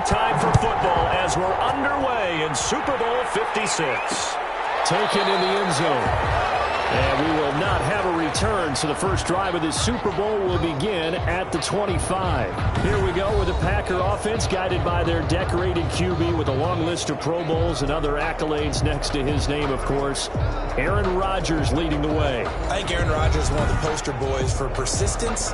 time for football as we're underway in Super Bowl 56. Taken in the end zone. And we will not have a return, so the first drive of this Super Bowl will begin at the 25. Here we go with the Packer offense, guided by their decorated QB with a long list of Pro Bowls and other accolades next to his name, of course. Aaron Rodgers leading the way. I think Aaron Rodgers is one of the poster boys for persistence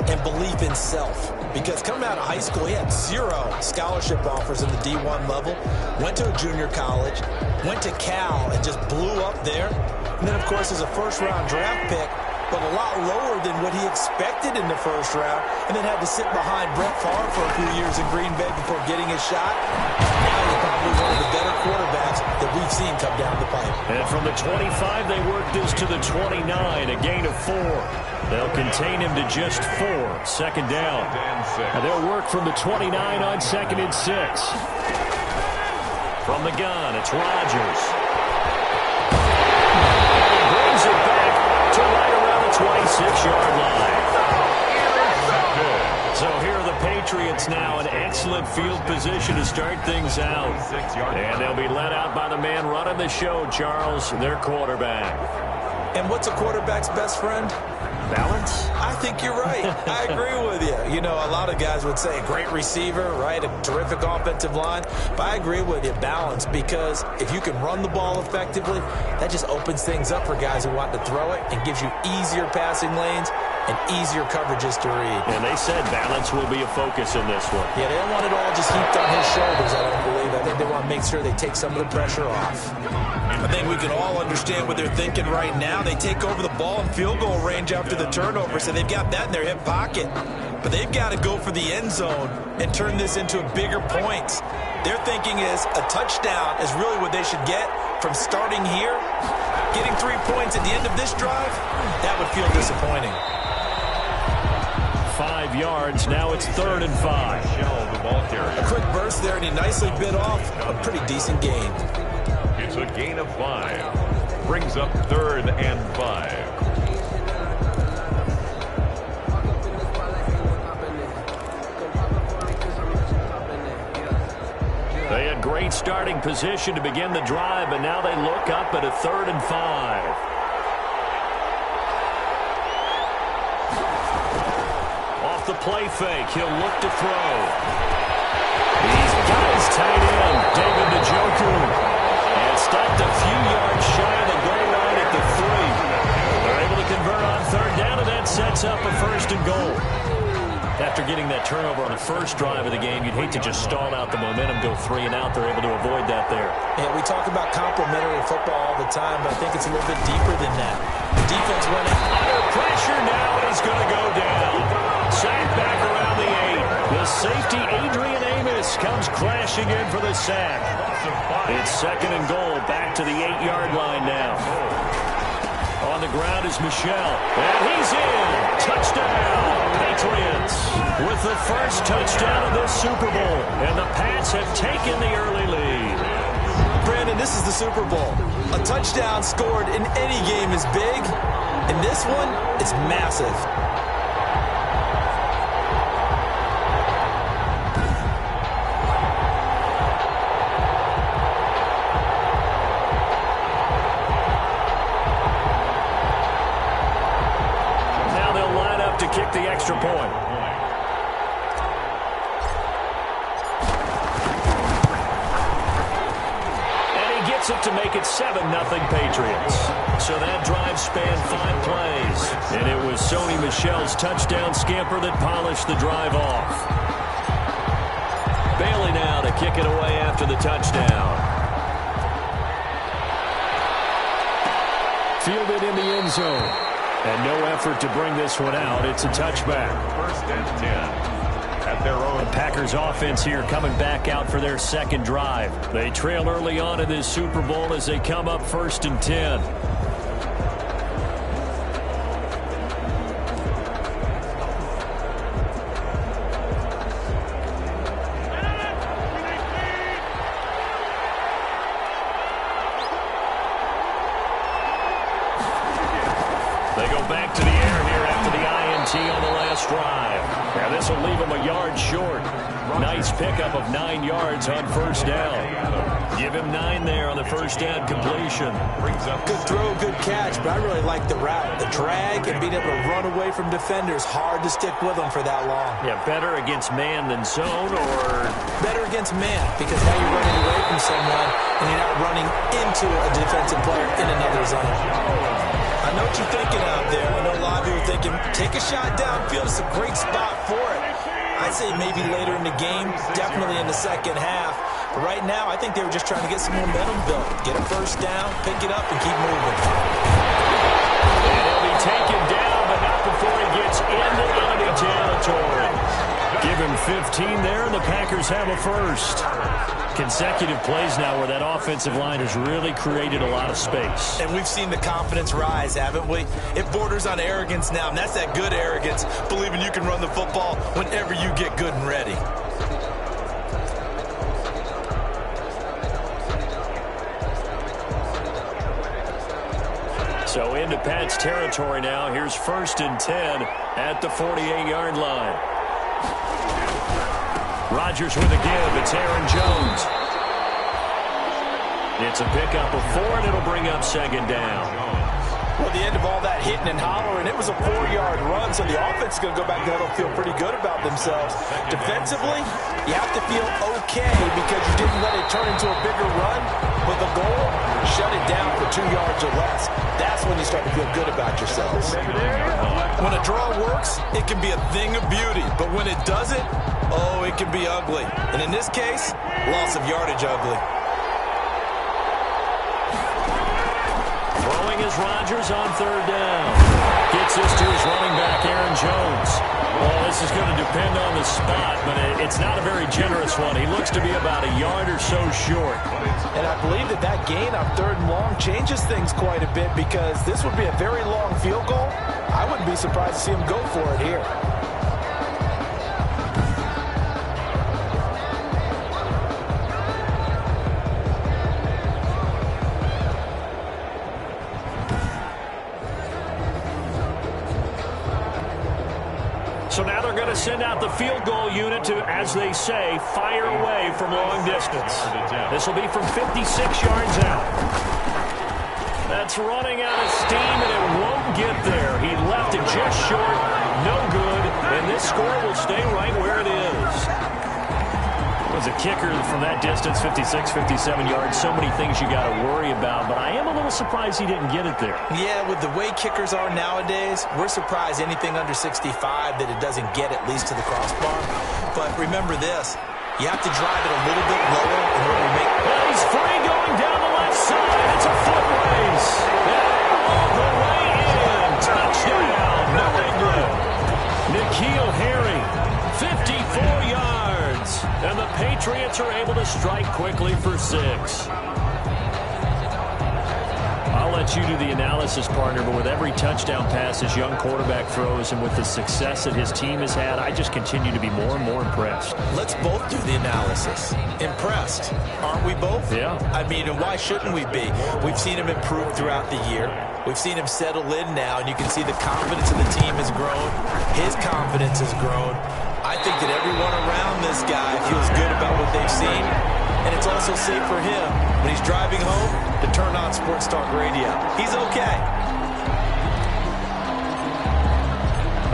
and belief in self. Because coming out of high school, he had 0 scholarship offers in the D1 level, went to a junior college, went to Cal, and just blew up there. And then, of course, as a first-round draft pick, but a lot lower than what he expected in the first round, and then had to sit behind Brett Favre for a few years in Green Bay before getting his shot. Now he's probably one of the better quarterbacks that we've seen come down the pipe. And from the 25, they work this to the 29, a gain of 4. They'll contain him to just 4, second down. And they'll work from the 29 on 2nd and 6. From the gun, it's Rodgers. Brings it back to right around the 26-yard line. So here are the Patriots now in excellent field position to start things out. And they'll be led out by the man running the show, Charles, their quarterback. And what's a quarterback's best friend? Balance? I think you're right. I agree with you. You know, a lot of guys would say a great receiver, right? A terrific offensive line. But I agree with you, balance, because if you can run the ball effectively, that just opens things up for guys who want to throw it and gives you easier passing lanes and easier coverages to read. And they said balance will be a focus in this one. Yeah, they don't want it all just heaped on his shoulders, I don't believe. I think they want to make sure they take some of the pressure off. I think we can all understand what they're thinking right now. They take over the ball in field goal range after the turnover, so they've got that in their hip pocket. But they've got to go for the end zone and turn this into bigger points. Their thinking is a touchdown is really what they should get from starting here. Getting 3 points at the end of this drive, that would feel disappointing. 5 yards, now it's 3rd and 5. A quick burst there, and he nicely bit off a pretty decent gain. It's a gain of 5. Brings up 3rd and 5. They had great starting position to begin the drive, but now they look up at a 3rd and 5. Off the play fake, he'll look to throw. He's got his tight end, David Njoku. And stopped a few yards shy of the goal line at the 3. They're able to convert on 3rd down, and that sets up a 1st and goal. After getting that turnover on the first drive of the game, you'd hate to just stall out the momentum, go 3 and out. They're able to avoid that there. Yeah, we talk about complementary football all the time, but I think it's a little bit deeper than that. The defense went under pressure now, and he's going to go down. Sacked back around the 8. The safety, Adrian Amos, comes crashing in for the sack. It's 2nd and goal, back to the 8-yard line now. On the ground is Michel, and he's in. Touchdown, Patriots, with the first touchdown of this Super Bowl. And the Pats have taken the early lead. Brandon, this is the Super Bowl. A touchdown scored in any game is big. In this one, it's massive. Kick the extra point. And he gets it to make it 7-0 Patriots. So that drive spanned 5 plays. And it was Sony Michel's touchdown scamper that polished the drive off. Bailey now to kick it away after the touchdown. Fielded in the end zone. And no effort to bring this one out. It's a touchback. 1st and 10 at their own. The Packers offense here coming back out for their 2nd drive. They trail early on in this Super Bowl as they come up 1st and 10. They go back to the air here after the INT on the last drive. And this This will leave him a yard short. Nice pickup of 9 yards on first down. Give him 9 there on the first down completion. Good throw, good catch, but I really like the route. The drag and being able to run away from defenders, hard to stick with them for that long. Yeah, better against man than zone, or? Better against man, because now you're running away from someone and you're not running into a defensive player in another zone. I know what you're thinking out there. I know a lot of you are thinking, take a shot downfield. It's a great spot for it. I'd say maybe later in the game, definitely in the second half. But right now, I think they were just trying to get some momentum built. Get a first down, pick it up, and keep moving. And he'll be taken down, but not before he gets into enemy territory. Give him 15 there, and the Packers have a first. Consecutive plays now where that offensive line has really created a lot of space. And we've seen the confidence rise, haven't we? It borders on arrogance now, and that's that good arrogance, believing you can run the football whenever you get good and ready. So into Pat's territory now. Here's 1st and 10 at the 48-yard line. Rodgers with a give. It's Aaron Jones. It's a pickup of 4, and it'll bring up 2nd down. Well, the end of all that hitting and hollering, it was a 4-yard run, so the offense is going to go back there and feel pretty good about themselves. Defensively, you have to feel okay because you didn't let it turn into a bigger run, but the goal, shut it down for 2 yards or less. That's when you start to feel good about yourselves. When a draw works, it can be a thing of beauty, but when it doesn't, oh, it can be ugly. And in this case, loss of yardage ugly. Throwing is Rodgers on 3rd down. Gets this to his running back, Aaron Jones. Well, this is going to depend on the spot, but it's not a very generous one. He looks to be about a yard or so short. And I believe that gain on 3rd and long changes things quite a bit because this would be a very long field goal. I wouldn't be surprised to see him go for it here. So now they're going to send out the field goal unit to, as they say, fire away from long distance. This will be from 56 yards out. That's running out of steam, and it won't get there. He left it just short, no good, and this score will stay right where it is. As a kicker from that distance, 56, 57 yards, so many things you got to worry about, but I am a little surprised he didn't get it there. Yeah, with the way kickers are nowadays, we're surprised anything under 65 that it doesn't get at least to the crossbar. But remember this, you have to drive it a little bit lower in order to make... Well, he's free going down the left side. It's a foot race. And all the way in. Touchdown, New England. N'Keal Harry, 54 yards. And the Patriots are able to strike quickly for 6. I'll let you do the analysis, partner, but with every touchdown pass his young quarterback throws and with the success that his team has had, I just continue to be more and more impressed. Let's both do the analysis. Impressed, aren't we both? Yeah. I mean, and why shouldn't we be? We've seen him improve throughout the year. We've seen him settle in now, and you can see the confidence of the team has grown. His confidence has grown. I think that everyone around this guy feels good about what they've seen, and it's also safe for him when he's driving home to turn on Sports Talk Radio. He's okay.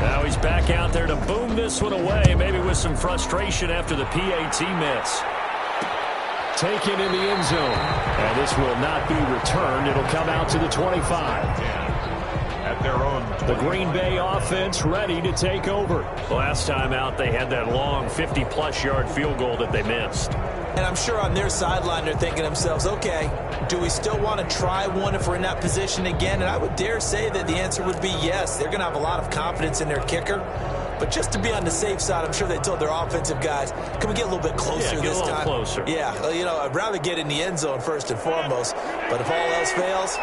Now he's back out there to boom this one away, maybe with some frustration after the PAT miss. Taken in the end zone, and this will not be returned. It'll come out to the 25. At their own 25. The Green Bay offense ready to take over. Last time out, they had that long 50-plus yard field goal that they missed. And I'm sure on their sideline they're thinking to themselves, okay, do we still want to try one if we're in that position again? And I would dare say that the answer would be yes. They're going to have a lot of confidence in their kicker. But just to be on the safe side, I'm sure they told their offensive guys, can we get a little bit closer this time? Closer. Yeah, well, you know, I'd rather get in the end zone first and foremost. But if all else fails,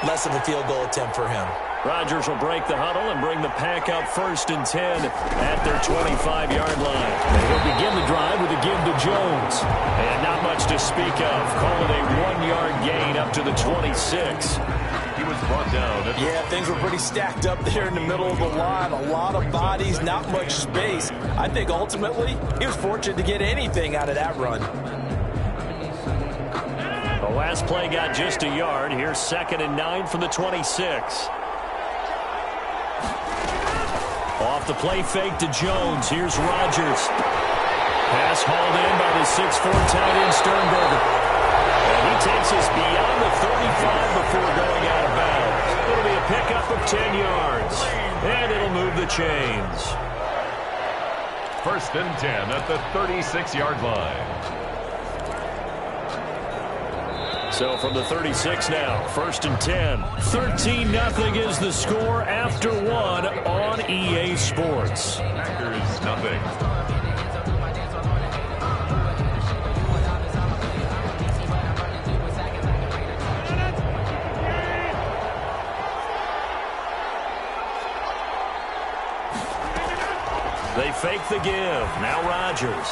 less of a field goal attempt for him. Rodgers will break the huddle and bring the pack up 1st and 10 at their 25-yard line. And he'll begin the drive with a give to Jones. And not much to speak of. Call it a 1-yard gain up to the 26. he was brought down. Yeah, things were pretty stacked up there in the middle of the line. A lot of bodies, not much space. I think ultimately he was fortunate to get anything out of that run. The last play got just a yard. Here's 2nd and 9 from the 26. Off the play fake to Jones. Here's Rodgers. Pass hauled in by the 6'4" tight end Sternberger. And he takes us beyond the 35 before going out of bounds. It'll be a pickup of 10 yards. And it'll move the chains. 1st and 10 at the 36-yard line. So from the 36 now, 1st and 10. 13-0 is the score after 1 on EA Sports. Packers nothing. They fake the give. Now Rodgers.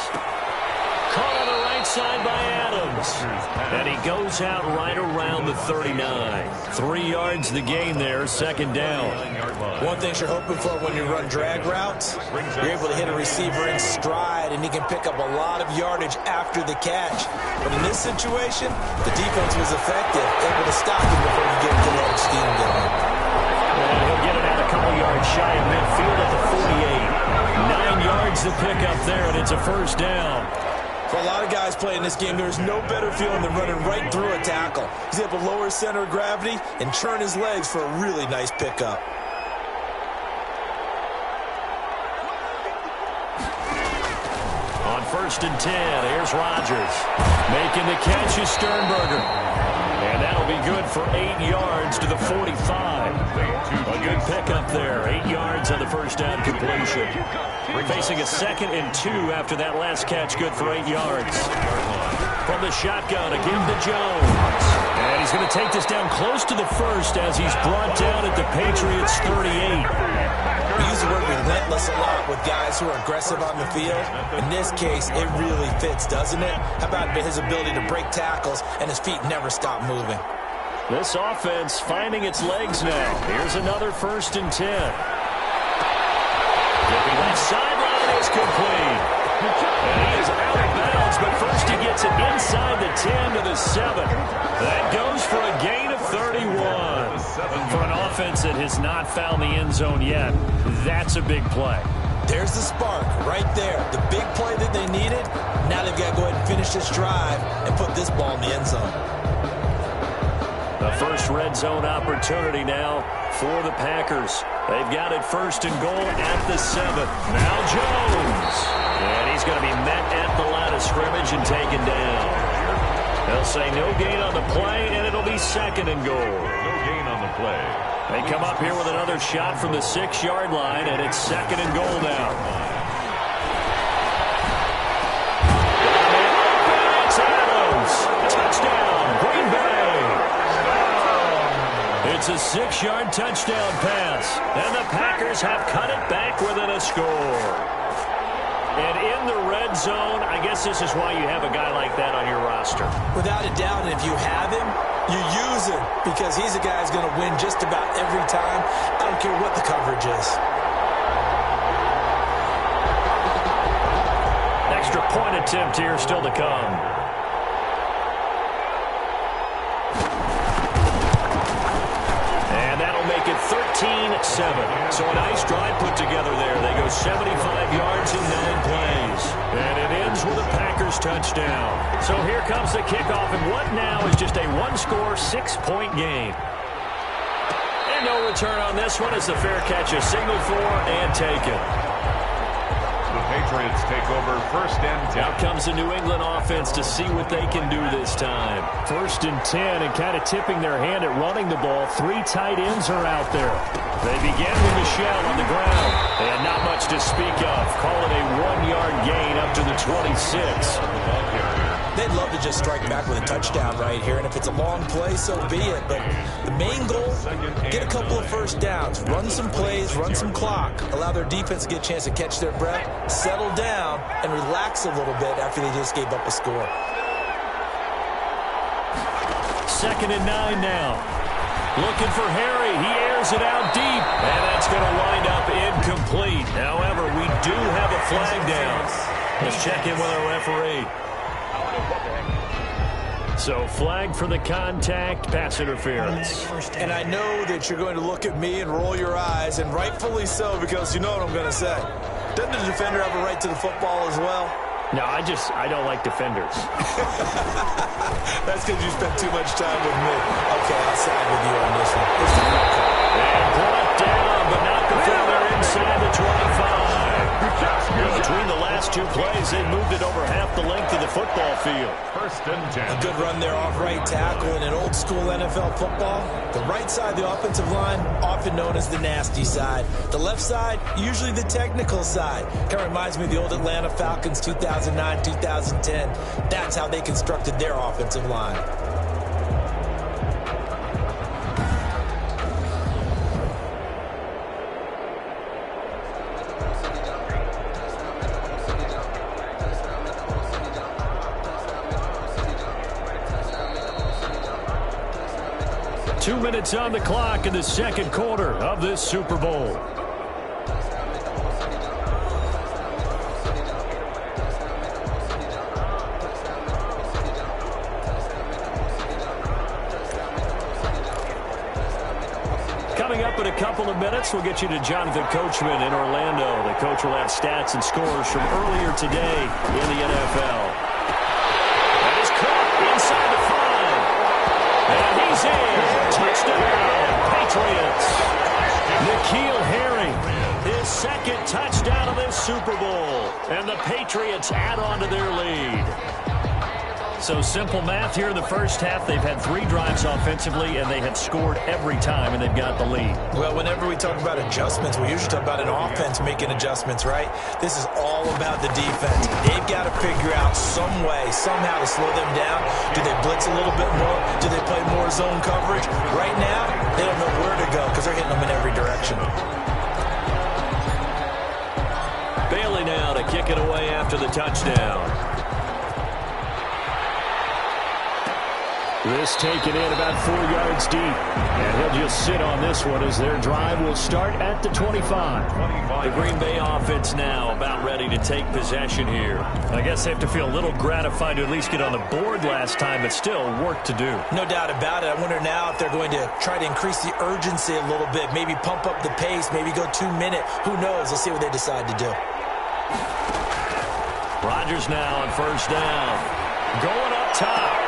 Caught on the right side by Adams. And he goes out right around the 39. 3 yards the gain there, 2nd down. One thing you're hoping for when you run drag routes, you're able to hit a receiver in stride, and he can pick up a lot of yardage after the catch. But in this situation, the defense was effective, able to stop him before he get kinetic steam going. And he'll get it out a couple yards shy of midfield at the 48. 9 yards to pick up there, and it's a 1st down. For a lot of guys playing this game, there's no better feeling than running right through a tackle. He's able to lower his center of gravity and turn his legs for a really nice pickup. On 1st and 10, here's Rodgers. Making the catch is Sternberger. And that'll be good for 8 yards to the 45. A good pickup there. 8 yards on the 1st down completion. We're facing a 2nd and 2 after that last catch. Good for 8 yards. From the shotgun, again to Jones. And he's going to take this down close to the 1st as he's brought down at the Patriots' 38. We use the word relentless a lot with guys who are aggressive on the field. In this case, it really fits, doesn't it? How about his ability to break tackles and his feet never stop moving? This offense finding its legs now. Here's another 1st and 10. Looking left sideline is complete. And he is out of bounds, but first he gets it inside the 10 to the 7. That goes for a gain of 31. For an offense that has not found the end zone yet, that's a big play. There's the spark right there. The big play that they needed. Now they've got to go ahead and finish this drive and put this ball in the end zone. The first red zone opportunity now for the Packers. They've got it 1st and goal at the 7. Now Jones. And he's going to be met at the line of scrimmage and taken down. They'll say no gain on the play, and it'll be 2nd and goal. No gain on the play. They come up here with another shot from the 6-yard line, and it's 2nd and goal now. It's Adams. Touchdown, Green Bay. It's a 6-yard touchdown pass, and the Packers have cut it back within a score. And in the red zone, I guess this is why you have a guy like that on your roster. Without a doubt, and if you have him, you use him because he's a guy who's going to win just about every time. I don't care what the coverage is. Extra point attempt here still to come. And that'll make it 13-7. So a nice drive put together there. They go 75 yards in 9 plays. And it ends with a Packers touchdown. So here comes the kickoff, and what now is just a 1-score, 6-point game. And no return on this one as the fair catch is signaled for and taken. The Patriots take over 1st and 10. Out comes the New England offense to see what they can do this time. 1st and 10, and kind of tipping their hand at running the ball. 3 tight ends are out there. They begin with Michel on the ground. And not much to speak of. Call it a 1-yard gain up to the 26. They'd love to just strike back with a touchdown right here, and if it's a long play, so be it. But the main goal, get a couple of 1st downs, run some plays, run some clock, allow their defense to get a chance to catch their breath, settle down, and relax a little bit after they just gave up a score. 2nd and 9 now. Looking for Harry. He airs it out deep. And that's going to wind up incomplete. However, we do have a flag down. Let's check in with our referee. So flag for the contact, pass interference. And I know that you're going to look at me and roll your eyes, and rightfully so, because you know what I'm going to say. Doesn't the defender have a right to the football as well? No, I don't like defenders. That's because you spent too much time with me. Okay, I'll side with you on this one. And brought down, but not before they're inside the 25. Between the last two plays, they moved it over half the length of the football field. 1st and 10. A good run there off right tackle in an old school NFL football. The right side, the offensive line, often known as the nasty side. The left side, usually the technical side. Kind of reminds me of the old Atlanta Falcons 2009, 2010. That's how they constructed their offensive line. Two minutes on the clock in the second quarter of this Super Bowl. Coming up in a couple of minutes, we'll get you to Jonathan Coachman in Orlando. The coach will have stats and scores from earlier today in the NFL. That is caught inside the 5. And he's in. Touchdown, Patriots. N'Keal Harry, his second touchdown of this Super Bowl. And the Patriots add on to their lead. So simple math here in the first half. They've had 3 drives offensively, and they have scored every time, and they've got the lead. Well, whenever we talk about adjustments, we usually talk about an offense making adjustments, right? This is all about the defense. They've got to figure out some way, somehow to slow them down. Do they blitz a little bit more? Do they play more zone coverage? Right now, they don't know where to go because they're hitting them in every direction. Bailey now to kick it away after the touchdown. This taken in about 4 yards deep. And he'll just sit on this one as their drive will start at the 25. The Green Bay offense now about ready to take possession here. I guess they have to feel a little gratified to at least get on the board last time, but still work to do. No doubt about it. I wonder now if they're going to try to increase the urgency a little bit, maybe pump up the pace, maybe go 2-minute. Who knows? Let's see what they decide to do. Rodgers now on first down. Going up top.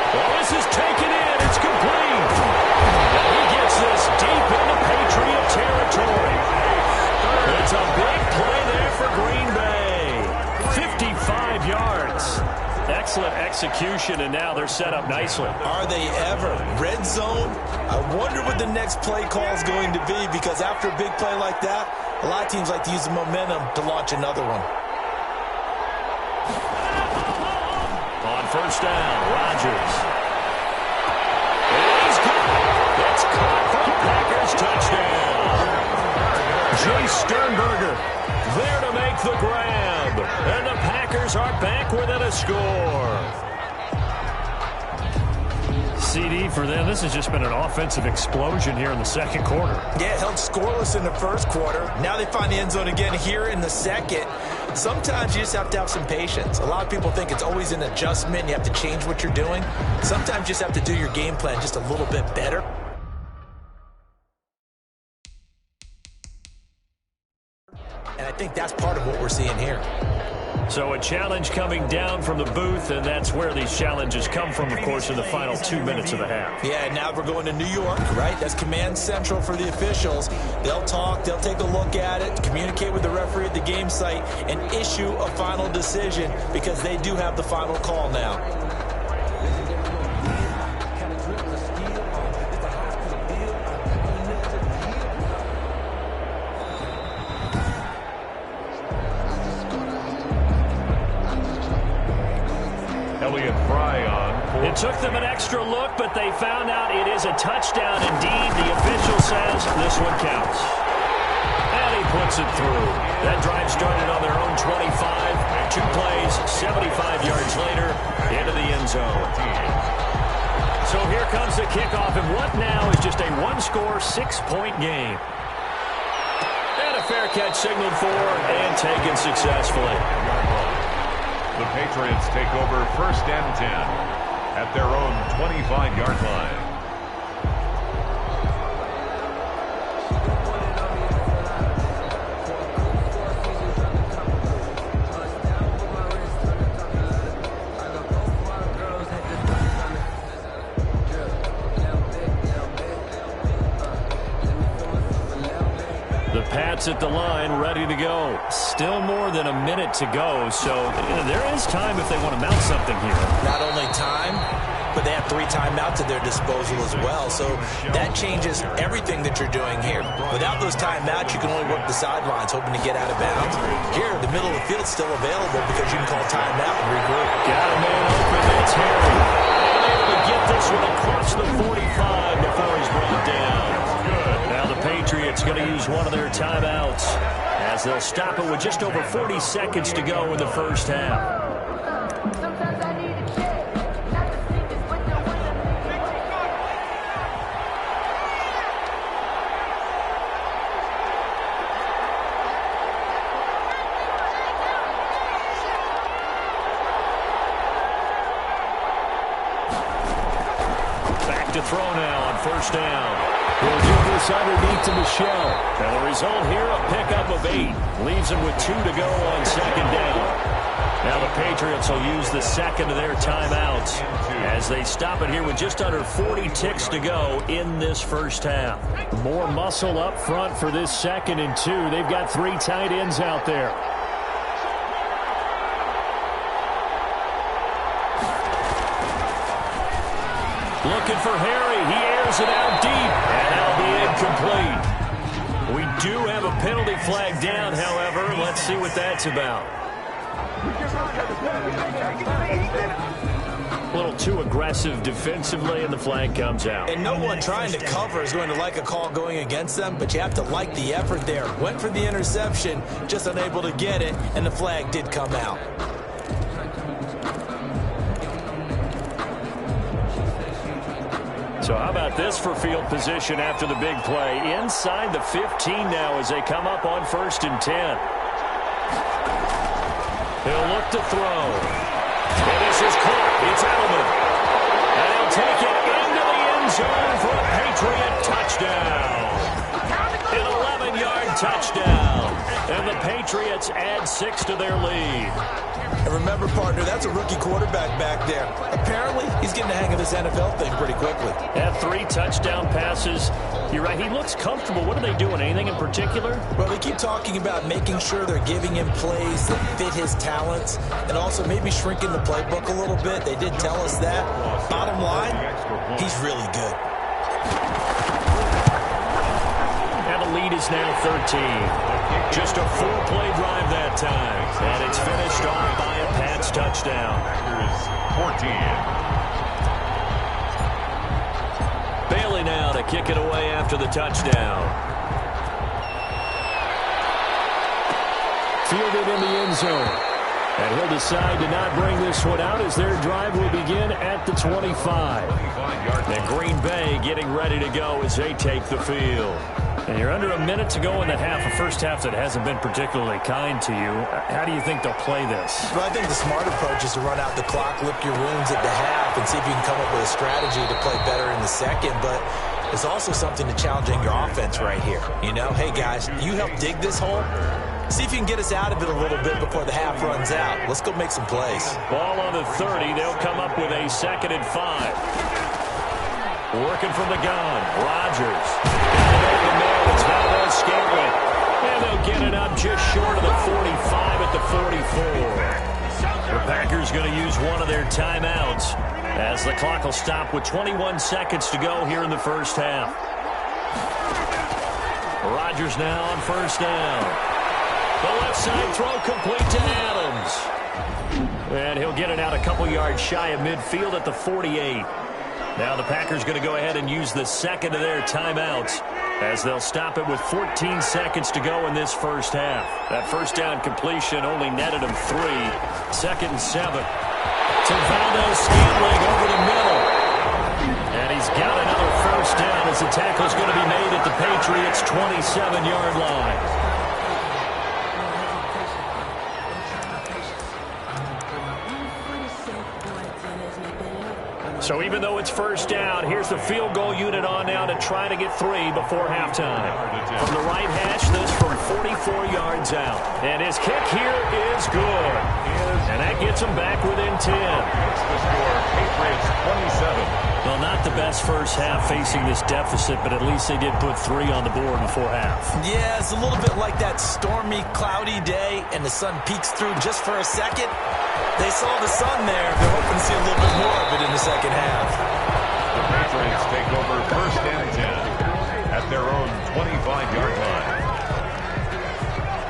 Well, this is taken in. It's complete. And he gets this deep into Patriot territory. It's a big play there for Green Bay. 55 yards. Excellent execution, and now they're set up nicely. Are they ever? Red zone? I wonder what the next play call is going to be, because after a big play like that, a lot of teams like to use the momentum to launch another one. On first down, Rodgers. And he's caught. It's caught for the Packers touchdown. Jay Sternberger there to make the grab. And the Packers are back within a score. CD for them. This has just been an offensive explosion here in the second quarter. Yeah, held scoreless in the first quarter. Now they find the end zone again here in the second. Sometimes you just have to have some patience. A lot of people think it's always an adjustment. You have to change what you're doing. Sometimes you just have to do your game plan just a little bit better. And I think that's part of what we're seeing here. So a challenge coming down from the booth, and that's where these challenges come from, of course, in the final 2 minutes of the half. Yeah, now we're going to New York, right? That's command central for the officials. They'll talk, they'll take a look at it, communicate with the referee at the game site, and issue a final decision, because they do have the final call now. It took them an extra look, but they found out it is a touchdown indeed. The official says this one counts. And he puts it through. That drive started on their own 25. 2 plays, 75 yards later, into the end zone. So here comes the kickoff, and what now is just a one-score, 6-point game. And a fair catch signaled for and taken successfully. The Patriots take over 1st and 10 at their own 25-yard line. Pats at the line, ready to go. Still more than a minute to go, so there is time if they want to mount something here. Not only time, but they have 3 timeouts at their disposal as well, so that changes everything that you're doing here. Without those timeouts, you can only work the sidelines, hoping to get out of bounds. Here, the middle of the field's still available because you can call timeout and regroup. Got a man open, that's Harry. Able to get this one across the 45 before he's brought down. Now the Patriots going to use one of their timeouts as they'll stop it with just over 40 seconds to go in the first half. Back to throw now on 1st down. He'll give this underneath to Michelle. And the result here, a pickup of 8. Leaves him with 2 to go on 2nd down. Now the Patriots will use the second of their timeouts as they stop it here with just under 40 ticks to go in this first half. More muscle up front for this 2nd and 2. They've got 3 tight ends out there. Looking for Harry. He airs it out deep, and that'll be incomplete. We do have a penalty flag down, however. Let's see what that's about. A little too aggressive defensively, and the flag comes out. And no one trying to cover is going to like a call going against them, but you have to like the effort there. Went for the interception, just unable to get it, and the flag did come out. So how about this for field position after the big play? Inside the 15 now as they come up on 1st and 10. He'll look to throw. And this is caught. It's Edelman. And he'll take it into the end zone for a Patriot touchdown. An 11-yard touchdown. And the Patriots add 6 to their lead. And remember, partner, that's a rookie quarterback back there. Apparently, he's getting the hang of this NFL thing pretty quickly. Had 3 touchdown passes. You're right, he looks comfortable. What are they doing? Anything in particular? Well, they keep talking about making sure they're giving him plays that fit his talents and also maybe shrinking the playbook a little bit. They did tell us that. Bottom line, he's really good. And the lead is now 13. Just a 4-play drive that time. And it's finished off by a Pats touchdown. 14. Bailey now to kick it away after the touchdown. Fielded in the end zone. And he'll decide to not bring this one out as their drive will begin at the 25. And Green Bay getting ready to go as they take the field. And you're under a minute to go in the half, a first half that hasn't been particularly kind to you. How do you think they'll play this? Well, I think the smart approach is to run out the clock, lick your wounds at the half, and see if you can come up with a strategy to play better in the second. But there's also something to challenging your offense right here. You know, hey, guys, you help dig this hole. See if you can get us out of it a little bit before the half runs out. Let's go make some plays. Ball on the 30. They'll come up with a 2nd and 5. Working from the gun. Rodgers. It's Valdez Scantling. And they'll get it up just short of the 45 at the 44. The Packers going to use one of their timeouts as the clock will stop with 21 seconds to go here in the first half. Rodgers now on 1st down. The left side throw complete to Adams. And he'll get it out a couple yards shy of midfield at the 48. Now the Packers going to go ahead and use the 2nd of their timeouts as they'll stop it with 14 seconds to go in this first half. That first down completion only netted them 3. 2nd and 7. To Valdez Scantling over the middle. And he's got another first down as the tackle's going to be made at the Patriots' 27-yard line. So even though it's first down, here's the field goal unit on now to try to get 3 before halftime. From the right hash, this from 44 yards out. And his kick here is good. And that gets him back within 10. It's the score, Patriots 27. Well, not the best first half facing this deficit, but at least they did put 3 on the board before half. Yeah, it's a little bit like that stormy, cloudy day, and the sun peeks through just for a second. They saw the sun there. They're hoping to see a little bit more of it in the second half. The Patriots take over first and 10 at their own 25-yard line.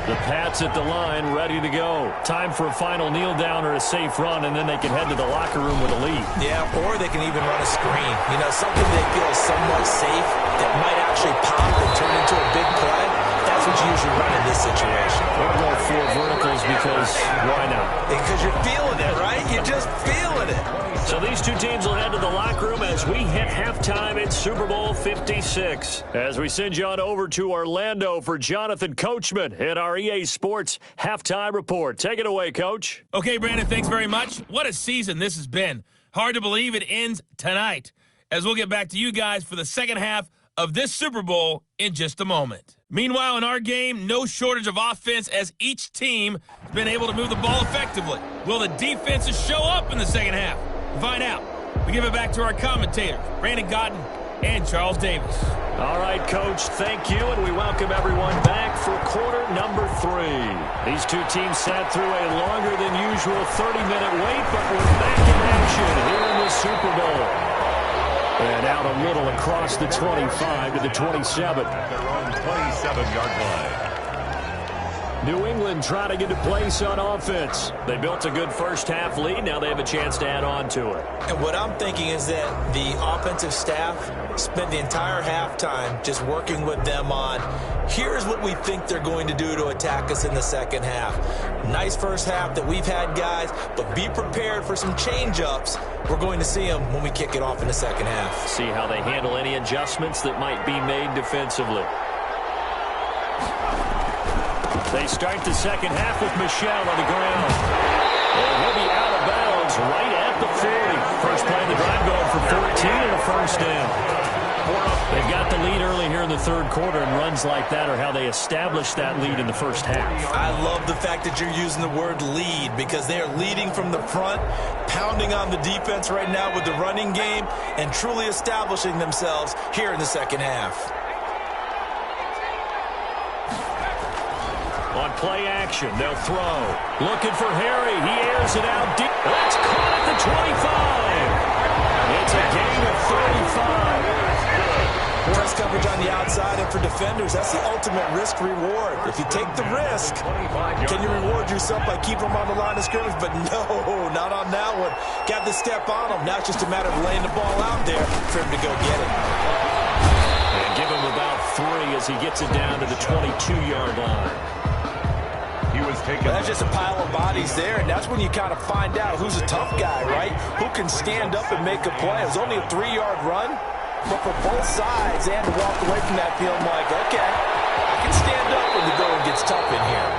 The Pats at the line, ready to go. Time for a final kneel down or a safe run, and then they can head to the locker room with a lead. Yeah, or they can even run a screen. You know, something they feel is somewhat safe that might actually pop and turn into a big play. That's what you usually run in this situation. We'll go 4 verticals because why not? Because you're feeling it, right? You're just feeling it. So these two teams will head to the locker room as we hit halftime in Super Bowl 56. As we send you on over to Orlando for Jonathan Coachman in our EA Sports Halftime Report. Take it away, Coach. Okay, Brandon, thanks very much. What a season this has been. Hard to believe it ends tonight, as we'll get back to you guys for the second half of this Super Bowl in just a moment. Meanwhile, in our game, no shortage of offense as each team has been able to move the ball effectively. Will the defenses show up in the second half? To find out, we give it back to our commentators, Brandon Godden and Charles Davis. All right, Coach, thank you, and we welcome everyone back for quarter number 3. These two teams sat through a longer than usual 30-minute wait, but we're back in action here in the Super Bowl. And out a little across the 25 to the 27. At their own 27-yard line. New England trying to get a place on offense. They built a good first half lead. Now they have a chance to add on to it. And what I'm thinking is that the offensive staff spent the entire halftime just working with them on, here's what we think they're going to do to attack us in the second half. Nice first half that we've had, guys, but be prepared for some change-ups. We're going to see them when we kick it off in the second half. See how they handle any adjustments that might be made defensively. They start the second half with Michel on the ground. And he'll be out of bounds right at the 40. First play of the drive going for 14 and a first down. They've got the lead early here in the third quarter, and runs like that are how they establish that lead in the first half. I love the fact that you're using the word lead because they are leading from the front, pounding on the defense right now with the running game, and truly establishing themselves here in the second half. On play action, they'll throw. Looking for Harry. He airs it out deep. That's caught at the 25. It's a gain of 35. Press coverage on the outside, and for defenders, that's the ultimate risk-reward. If you take the risk, can you reward yourself by keeping them on the line of scrimmage? But no, not on that one. Got to step on them. Now it's just a matter of laying the ball out there for him to go get it. And give him about 3 as he gets it down to the 22-yard line. Well, that's just a pile of bodies there, and that's when you kind of find out who's a tough guy, right? Who can stand up and make a play. It was only a 3-yard run, but for both sides, they had to walk away from that feeling like, okay, I can stand up when the going gets tough in here.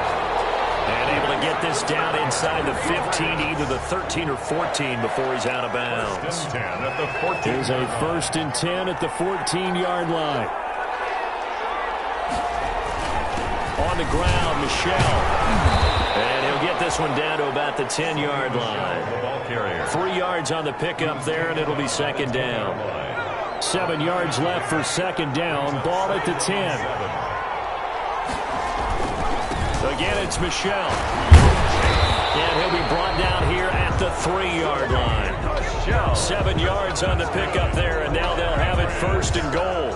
And able to get this down inside the 15, either the 13 or 14 before he's out of bounds. First and 10 at the 14. Here's a first and 10 at the 14-yard line. On the ground, Michel. And he'll get this one down to about the 10-yard line. 3 yards on the pickup there, and it'll be second down. 7 yards left for second down. Ball at the 10. Again, it's Michel. And he'll be brought down here at the 3-yard line. 7 yards on the pickup there, and now they'll have it first and goal.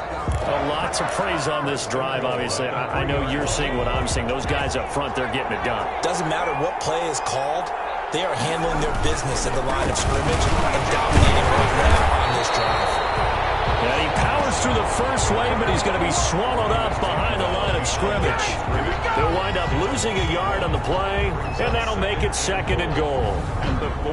Lots of praise on this drive, obviously. I know you're seeing what I'm seeing. Those guys up front, they're getting it done. Doesn't matter what play is called. They are handling their business at the line of scrimmage and dominating right now on this drive. And he powers through the first wave, but he's going to be swallowed up behind the line of of scrimmage. They'll wind up losing a yard on the play, and that'll make it 2nd and goal.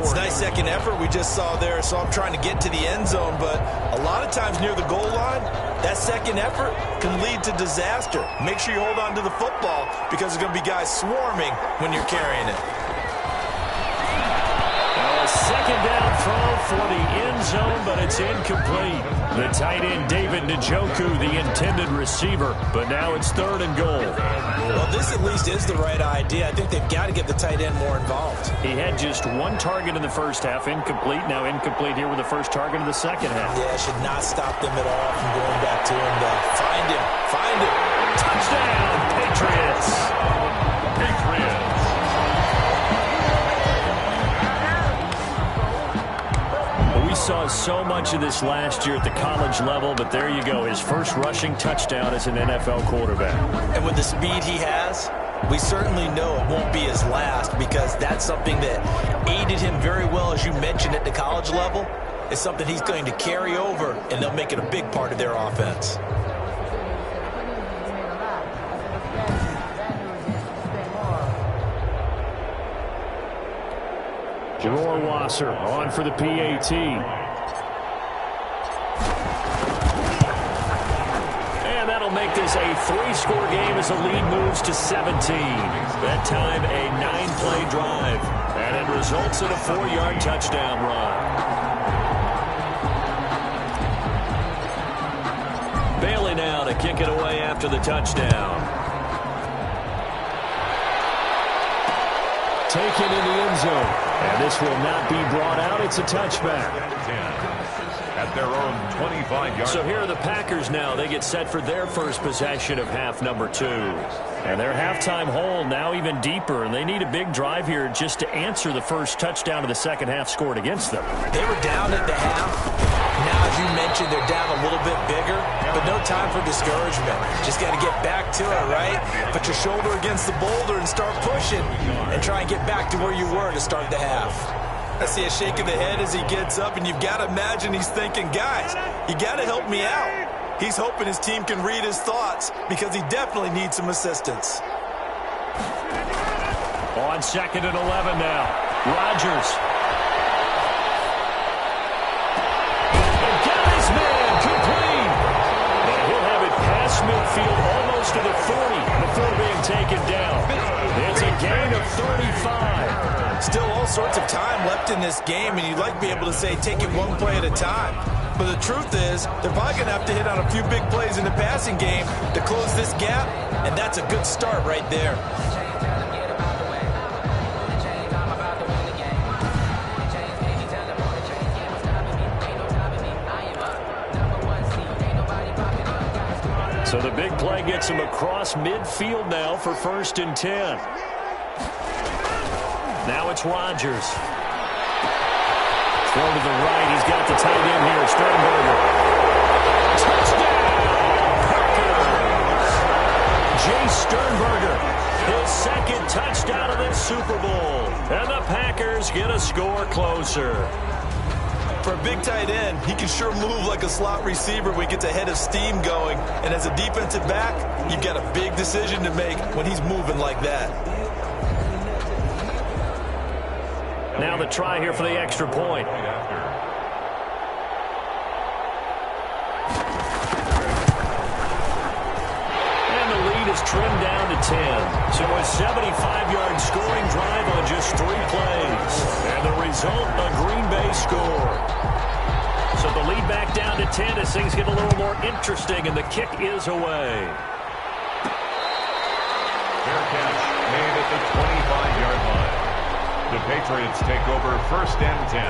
It's a nice second effort we just saw there, so I'm trying to get to the end zone, but a lot of times near the goal line, that second effort can lead to disaster. Make sure you hold on to the football because there's going to be guys swarming when you're carrying it. Second down throw for the end zone, but it's incomplete. The tight end, David Njoku, the intended receiver, but now it's 3rd and goal. Well, this at least is the right idea. I think they've got to get the tight end more involved. He had just 1 target in the first half, incomplete. Now incomplete here with the first target of the second half. Yeah, should not stop them at all from going back to him. Find him. Find him. Touchdown, Patriots. Patriots. We saw so much of this last year at the college level, but there you go. His first rushing touchdown as an NFL quarterback. And with the speed he has, we certainly know it won't be his last because that's something that aided him very well, as you mentioned, at the college level. It's something he's going to carry over, and they'll make it a big part of their offense. Jerome Wasser on for the PAT. And that'll make this a 3-score game as the lead moves to 17. That time a 9-play drive. And it results in a 4-yard touchdown run. Bailey now to kick it away after the touchdown. Taken in the end zone. And this will not be brought out. It's a touchback. At their own 25-yard. So here are the Packers now. They get set for their first possession of half number 2. And their halftime hole now even deeper. And they need a big drive here just to answer the first touchdown of the second half scored against them. They were down at the half. Now, as you mentioned, they're down a little bit bigger, but no time for discouragement. Just got to get back to it, right? Put your shoulder against the boulder and start pushing and try and get back to where you were to start the half. I see a shake of the head as he gets up, and you've got to imagine he's thinking, guys, you got to help me out. He's hoping his team can read his thoughts because he definitely needs some assistance. On 2nd and 11 now. Rodgers. Midfield almost to the 40 before being taken down. It's a gain of 35. Still all sorts of time left in this game, and you'd like to be able to say take it one play at a time. But the truth is, they're probably going to have to hit on a few big plays in the passing game to close this gap, and that's a good start right there. So the big play gets him across midfield now for 1st and 10. Now it's Rodgers. Throw to the right. He's got the tight end here, Sternberger. Touchdown, Packers! Jay Sternberger, his 2nd touchdown of this Super Bowl. And the Packers get a score closer. For a big tight end, he can sure move like a slot receiver when he gets a head of steam going. And as a defensive back, you've got a big decision to make when he's moving like that. Now the try here for the extra point. And the lead is trimmed down to 10. So a 75-yard scoring drive on just 3 plays. And the result, a Green Bay score. So the lead back down to 10 as things get a little more interesting, and the kick is away. Fair catch made at the 25-yard line. The Patriots take over 1st and 10.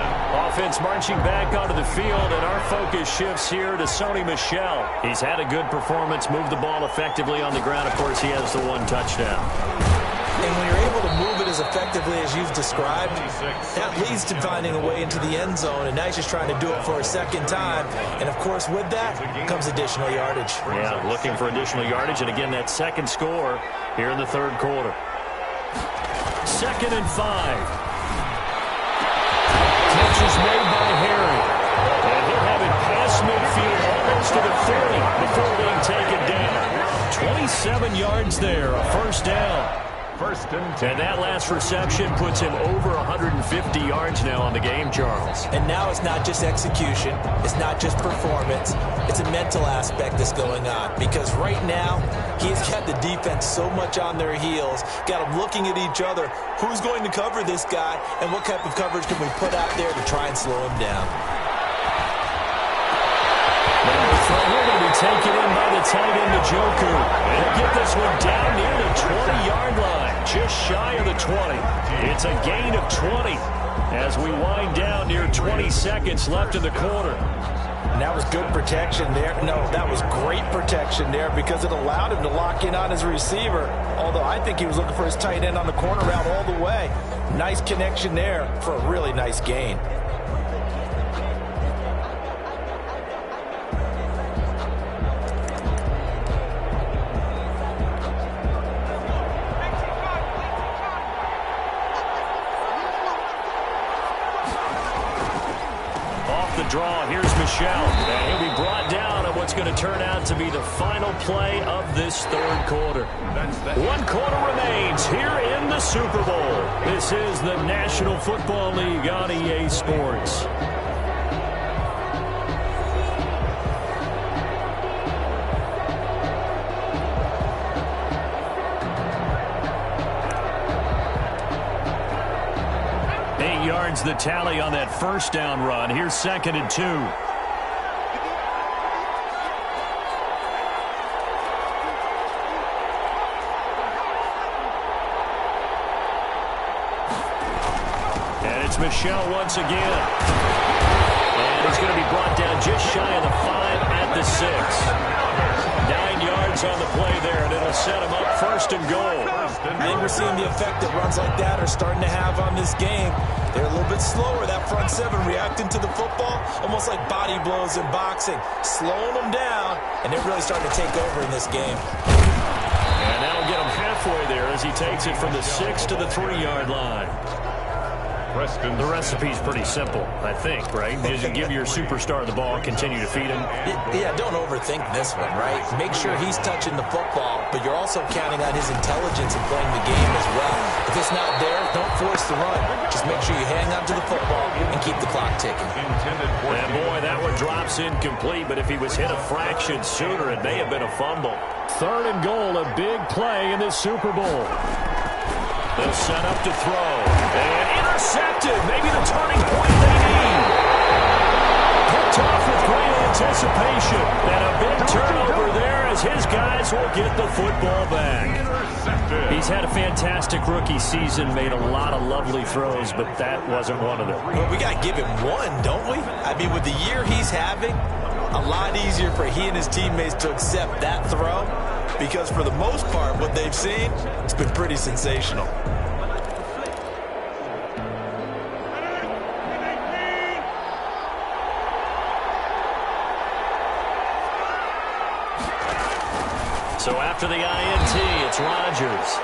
Offense marching back onto the field, and our focus shifts here to Sony Michel. He's had a good performance, moved the ball effectively on the ground. Of course, he has the 1 touchdown. And when you're able to move it as effectively as you've described, that leads to finding a way into the end zone, and now he's just trying to do it for a 2nd time. And, of course, with that comes additional yardage. Yeah, looking for additional yardage, and again, that 2nd score here in the 3rd quarter. 2nd and 5. Catch is made by Harry. And he'll have it past midfield almost to the 30 before being taken down. 27 yards there, a first down. First and 10. And that last reception puts him over 150 yards now on the game, Charles. And now it's not just execution. It's not just performance. It's a mental aspect that's going on. Because right now, he's got the defense so much on their heels, got them looking at each other. Who's going to cover this guy? And what type of coverage can we put out there to try and slow him down? We're going to be taken in by the tight end, Njoku. And get this one down near the 20-yard line, just shy of the 20. It's a gain of 20 as we wind down near 20 seconds left in the quarter. And that was good protection there. No, that was great protection there because it allowed him to lock in on his receiver, although I think he was looking for his tight end on the corner route all the way. Nice connection there for a really nice gain. Draw. Here's Michelle. And he'll be brought down at what's going to turn out to be the final play of this third quarter. One quarter remains here in the Super Bowl. This is the National Football League on EA Sports. The tally on that first down run. Here's 2nd and 2. And it's Michelle once again. And he's going to be brought down just shy of the 5 at the 6. 9 yards on the play there, and it'll set him up 1st and goal. I think we're seeing the effect that runs like that are starting to have on this game. They're a little bit slower, that front seven, reacting to the football, almost like body blows in boxing, slowing them down, and they're really starting to take over in this game. And that'll get him halfway there as he takes it from the 6 to the 3-yard line. The recipe's pretty simple, I think, right? As you give your superstar the ball, continue to feed him. Yeah, don't overthink this one, right? Make sure he's touching the football, but you're also counting on his intelligence in playing the game as well. If it's not there, don't force the run. Just make sure you hang on to the football and keep the clock ticking. And boy, that one drops incomplete, but if he was hit a fraction sooner, it may have been a fumble. 3rd and goal, a big play in this Super Bowl. They'll set up to throw. And intercepted. Maybe the turning point they need. Picked off with great anticipation. And a big turnover there as his guys will get the football back. He's had a fantastic rookie season, made a lot of lovely throws, but that wasn't one of them. Well, we got to give him one, don't we? I mean, with the year he's having, a lot easier for he and his teammates to accept that throw. Because for the most part, what they've seen, it's been pretty sensational. So after the INT, it's Rodgers.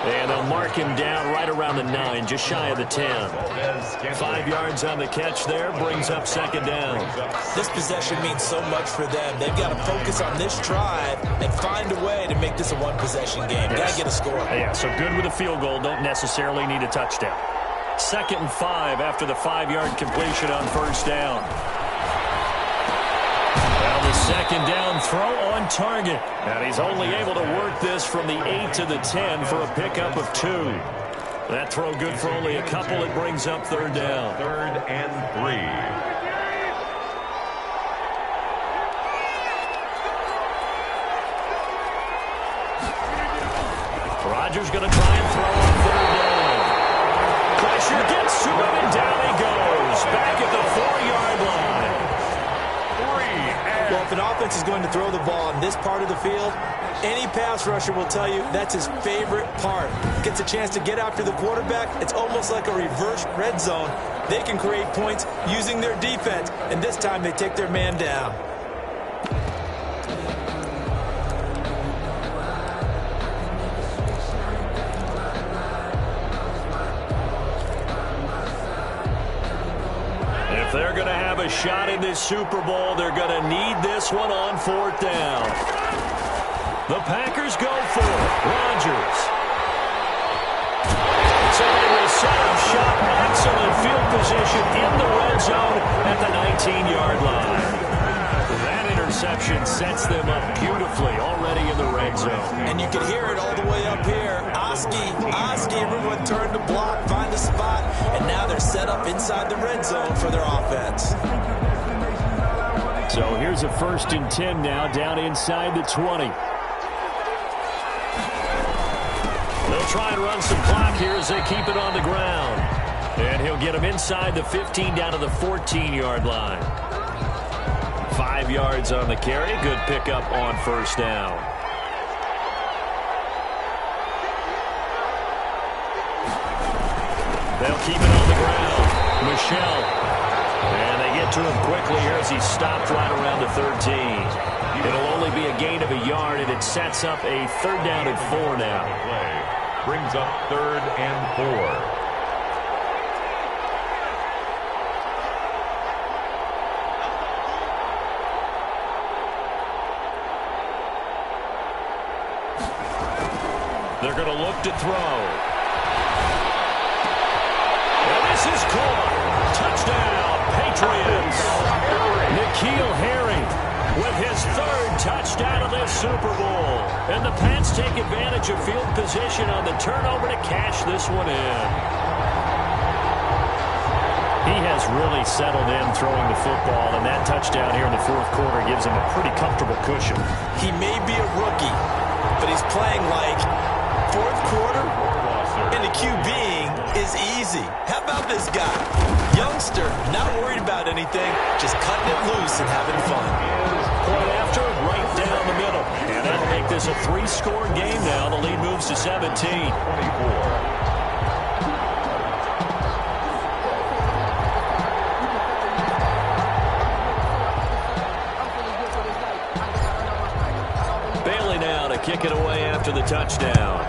And they'll mark him down right around the 9, just shy of the 10. 5 yards on the catch there, brings up 2nd down. This possession means so much for them. They've got to focus on this drive and find a way to make this a one-possession game. Got to get a score. Yeah, so good with a field goal, don't necessarily need a touchdown. 2nd and 5 after the 5-yard completion on 1st down. Well, the 2nd down throw on target. And he's only able to work this from the 8 to the 10 for a pickup of 2. That throw good for only a couple. It brings up 3rd down. 3rd and 3. Rodgers going to try and throw on 3rd down. Pressure gets to him, and down he goes. Back at the 4-yard line. Well, if an offense is going to throw the ball on this part of the field, any pass rusher will tell you that's his favorite part. Gets a chance to get after the quarterback. It's almost like a reverse red zone. They can create points using their defense, and this time they take their man down. If they're going to have a shot in this Super Bowl, they're going to need this one on 4th down. The Packers go for it. Rodgers. So they will set up shop. Excellent field position in the red zone at the 19-yard line. That interception sets them up beautifully already in the red zone. And you can hear it all the way up here. Oski, everyone turned to block, find a spot, and now they're set up inside the red zone for their offense. So here's a 1st and 10 now, down inside the 20. They'll try and run some clock here as they keep it on the ground. And he'll get them inside the 15 down to the 14-yard line. 5 yards on the carry. Good pickup on 1st down. They'll keep it on the ground. Michel. And they get to him quickly here as he stopped right around the 13. It'll only be a gain of a yard, and it sets up a 3rd down and 4 now. Brings up 3rd and 4. They're going to look to throw. And this is caught. Touchdown, Patriots. N'Keal Harry with his 3rd touchdown of this Super Bowl. And the Pats take advantage of field position on the turnover to cash this one in. He has really settled in throwing the football, and that touchdown here in the 4th quarter gives him a pretty comfortable cushion. He may be a rookie, but he's playing like 4th quarter, and the QBing is easy. How about this guy? Youngster, not worried about anything, just cutting it loose and having fun. Point after, right down the middle. And that'll make this a 3-score game now. The lead moves to 17. 24. Kick it away after the touchdown.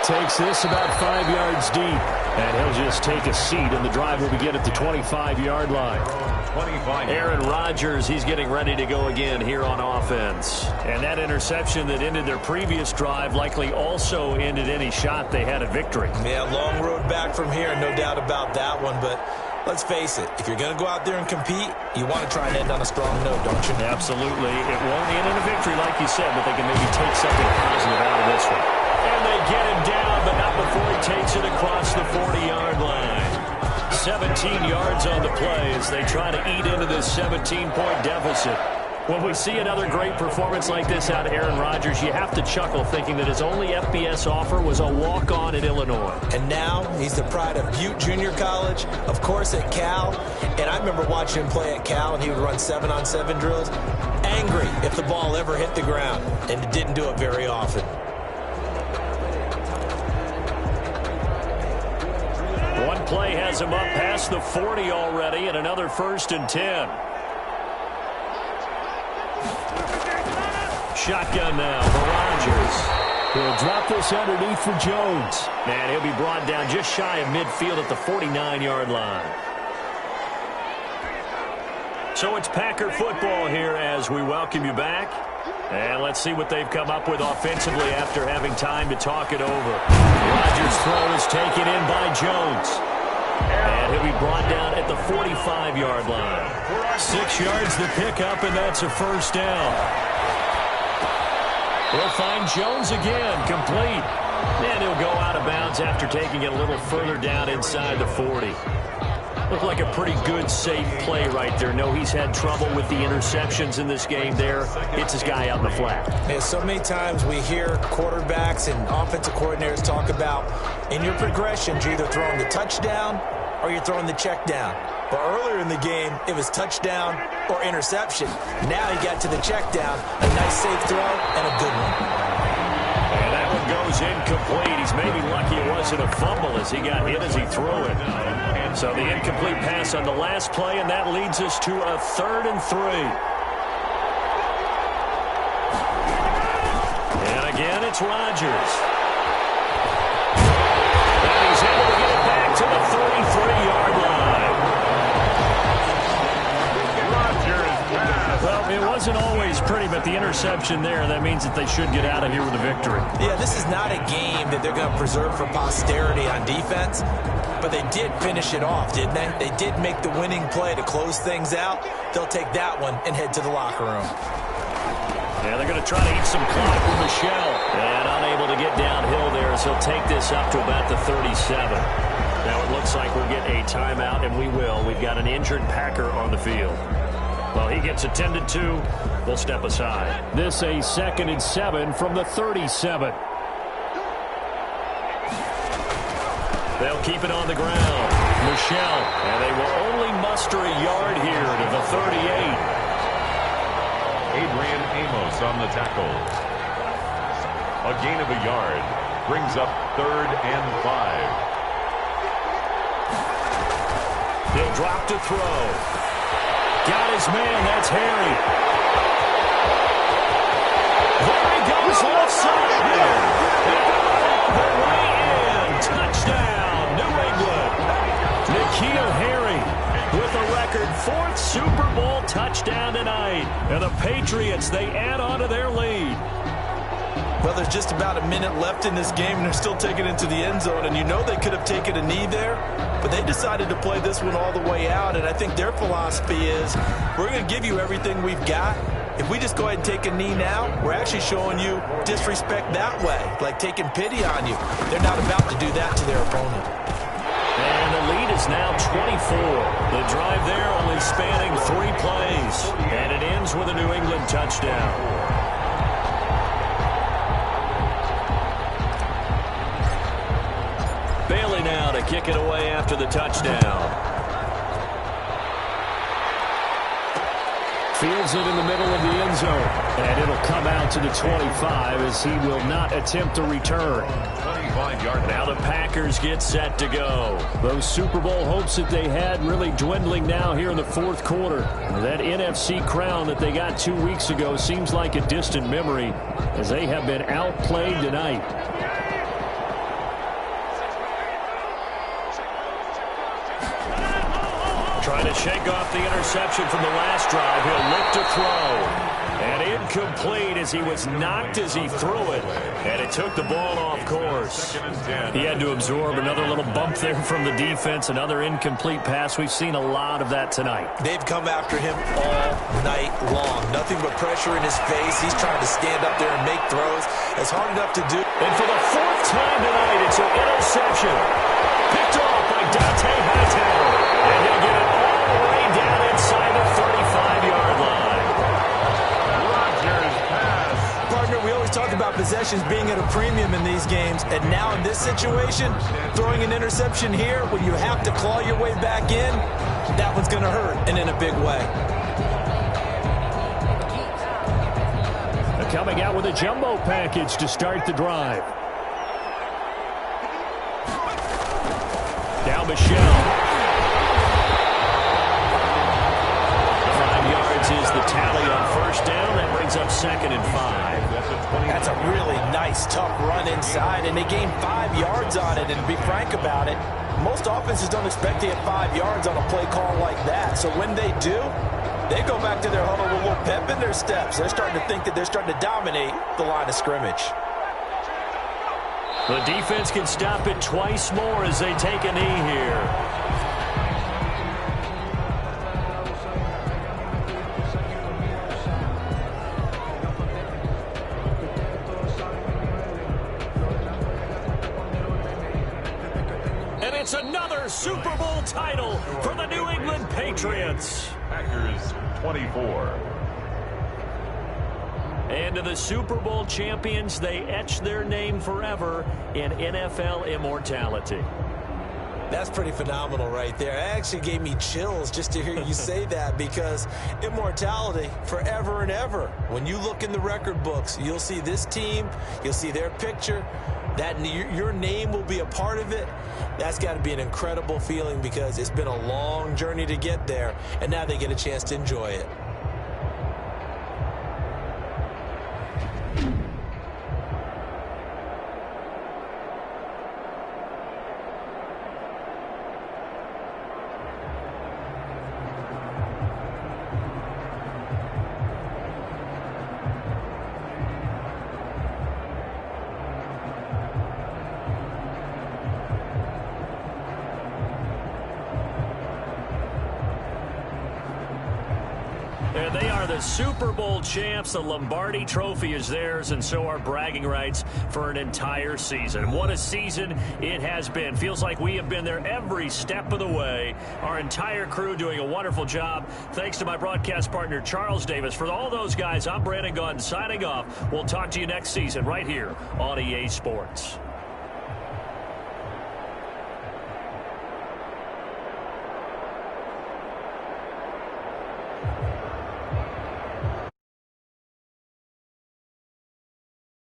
Takes this about 5 yards deep. And he'll just take a seat, and the drive will begin at the 25-yard line. 25. Aaron Rodgers, he's getting ready to go again here on offense. And that interception that ended their previous drive likely also ended any shot they had at victory. Yeah, long road back from here, no doubt about that one, but let's face it, if you're going to go out there and compete, you want to try and end on a strong note, don't you? Absolutely. It won't end in a victory, like you said, but they can maybe take something positive out of this one. And they get him down, but not before he takes it across the 40-yard line. 17 yards on the play as they try to eat into this 17-point deficit. When we see another great performance like this out of Aaron Rodgers, you have to chuckle thinking that his only FBS offer was a walk-on at Illinois. And now he's the pride of Butte Junior College, of course at Cal. And I remember watching him play at Cal, and he would run 7-on-7 drills. Angry if the ball ever hit the ground, and it didn't do it very often. One play has him up past the 40 already, and another 1st and 10. Shotgun now for Rodgers. He'll drop this underneath for Jones. And he'll be brought down just shy of midfield at the 49-yard line. So it's Packer football here as we welcome you back. And let's see what they've come up with offensively after having time to talk it over. Rodgers' throw is taken in by Jones. And he'll be brought down at the 45-yard line. 6 yards the pickup, and that's a 1st down. We'll find Jones again, complete. And he'll go out of bounds after taking it a little further down inside the 40. Looked like a pretty good, safe play right there. No, he's had trouble with the interceptions in this game there. Hits his guy out in the flat. Yeah, so many times we hear quarterbacks and offensive coordinators talk about, in your progressions, you're either throwing the touchdown or you're throwing the check down. But earlier in the game, it was touchdown or interception. Now he got to the check down, a nice safe throw, and a good one. And that one goes incomplete. He's maybe lucky it wasn't a fumble as he got hit as he threw it. So the incomplete pass on the last play, and that leads us to a 3rd and 3. And again, it's Rodgers. And he's able to get it back to the 33-yard line. Well, it wasn't always pretty, but the interception there, that means that they should get out of here with a victory. Yeah, this is not a game that they're going to preserve for posterity on defense, but they did finish it off, didn't they? They did make the winning play to close things out. They'll take that one and head to the locker room. Yeah, they're going to try to eat some clock with Michelle. And unable to get downhill there, so he'll take this up to about the 37. Now it looks like we'll get a timeout, and we will. We've got an injured Packer on the field. Well, he gets attended to. We'll step aside. This a 2nd and 7 from the 37. They'll keep it on the ground. Michelle, and they will only muster a yard here to the 38. Adrian Amos on the tackle. A gain of a yard brings up 3rd and 5. He'll drop to throw. Got his man. That's Harry. There he goes left side. The way in. Touchdown, New England. N'Keal Harry with a record 4th Super Bowl touchdown tonight. And the Patriots, they add on to their lead. Well, there's just about a minute left in this game, and they're still taking it to the end zone. And you know they could have taken a knee there, but they decided to play this one all the way out. And I think their philosophy is, we're going to give you everything we've got. If we just go ahead and take a knee now, we're actually showing you disrespect that way, like taking pity on you. They're not about to do that to their opponent. And the lead is now 24. The drive there only spanning 3 plays. And it ends with a New England touchdown. Bailey now to kick it away after the touchdown. Fields it in the middle of the end zone. And it'll come out to the 25 as he will not attempt to return. 25-yard. Now the Packers get set to go. Those Super Bowl hopes that they had really dwindling now here in the 4th quarter. That NFC crown that they got 2 weeks ago seems like a distant memory as they have been outplayed tonight. Trying to shake off the interception from the last drive. He'll look to throw. And incomplete as he was knocked as he threw it. And it took the ball off course. He had to absorb another little bump there from the defense. Another incomplete pass. We've seen a lot of that tonight. They've come after him all night long. Nothing but pressure in his face. He's trying to stand up there and make throws. It's hard enough to do. And for the 4th time tonight, it's an interception. Picked off by Dante Hightower. And he'll get it all the way down inside the 35-yard line. Rodgers pass. Partner, we always talk about possessions being at a premium in these games. And now in this situation, throwing an interception here when you have to claw your way back in, that one's going to hurt, and in a big way. They're coming out with a jumbo package to start the drive. Now Michelle. 5 yards is the tally on 1st down. That brings up 2nd and 5. That's a really nice, tough run inside, and they gained 5 yards on it. And to be frank about it, most offenses don't expect to get 5 yards on a play call like that. So when they do, they go back to their huddle with a little pep in their steps. They're starting to think that they're starting to dominate the line of scrimmage. The defense can stop it twice more as they take a knee here. And it's another Super Bowl title for the New England Patriots. Packers 24. And to the Super Bowl champions, they etch their name forever in NFL immortality. That's pretty phenomenal right there. It actually gave me chills just to hear you say that, because immortality forever and ever. When you look in the record books, you'll see this team, you'll see their picture, that your name will be a part of it. That's got to be an incredible feeling, because it's been a long journey to get there, and now they get a chance to enjoy it. the Super Bowl champs. The Lombardi Trophy is theirs, and so are bragging rights for an entire season. What a season it has been. Feels like we have been there every step of the way. Our entire crew doing a wonderful job. Thanks to my broadcast partner, Charles Davis. For all those guys, I'm Brandon Gaudin signing off. We'll talk to you next season right here on EA Sports.